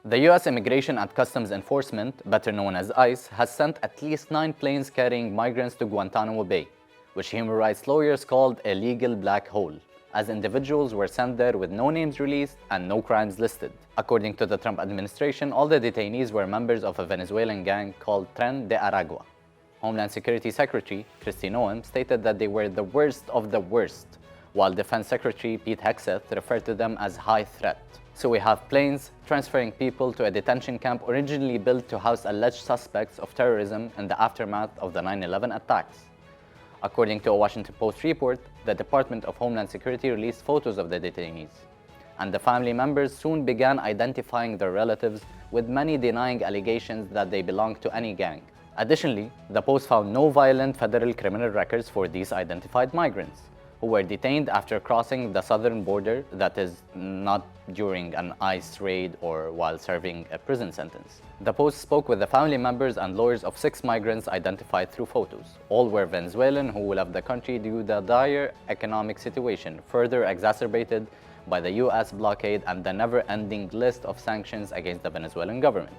The U.S. Immigration and Customs Enforcement, better known as ICE, has sent at least 9 planes carrying migrants to Guantanamo Bay, which human rights lawyers called a legal black hole, as individuals were sent there with no names released and no crimes listed. According to the Trump administration, all the detainees were members of a Venezuelan gang called Tren de Aragua. Homeland Security Secretary Kristi Noem stated that they were the worst of the worst, while Defense Secretary Pete Hegseth referred to them as high threat. So we have planes transferring people to a detention camp originally built to house alleged suspects of terrorism in the aftermath of the 9/11 attacks. According to a Washington Post report, the Department of Homeland Security released photos of the detainees, and the family members soon began identifying their relatives, with many denying allegations that they belonged to any gang. Additionally, the Post found no violent federal criminal records for these identified migrants, who were detained after crossing the southern border, that is, not during an ICE raid or while serving a prison sentence. The Post spoke with the family members and lawyers of 6 migrants identified through photos. All were Venezuelan who left the country due to the dire economic situation, further exacerbated by the US blockade and the never-ending list of sanctions against the Venezuelan government.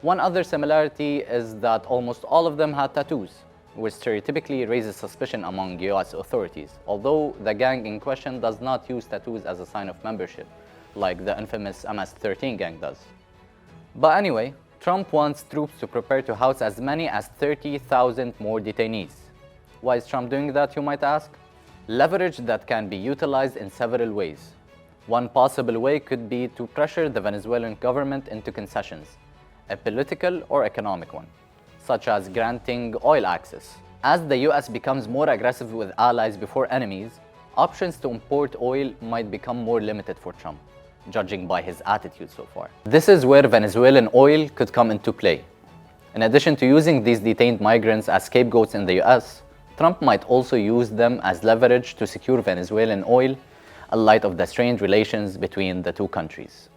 One other similarity is that almost all of them had tattoos, which stereotypically raises suspicion among US authorities, although the gang in question does not use tattoos as a sign of membership, like the infamous MS-13 gang does. But anyway, Trump wants troops to prepare to house as many as 30,000 more detainees. Why is Trump doing that, you might ask? Leverage that can be utilized in several ways. One possible way could be to pressure the Venezuelan government into concessions, a political or economic one, such as granting oil access. As the US becomes more aggressive with allies before enemies, options to import oil might become more limited for Trump, judging by his attitude so far. This is where Venezuelan oil could come into play. In addition to using these detained migrants as scapegoats in the US, Trump might also use them as leverage to secure Venezuelan oil in light of the strained relations between the two countries.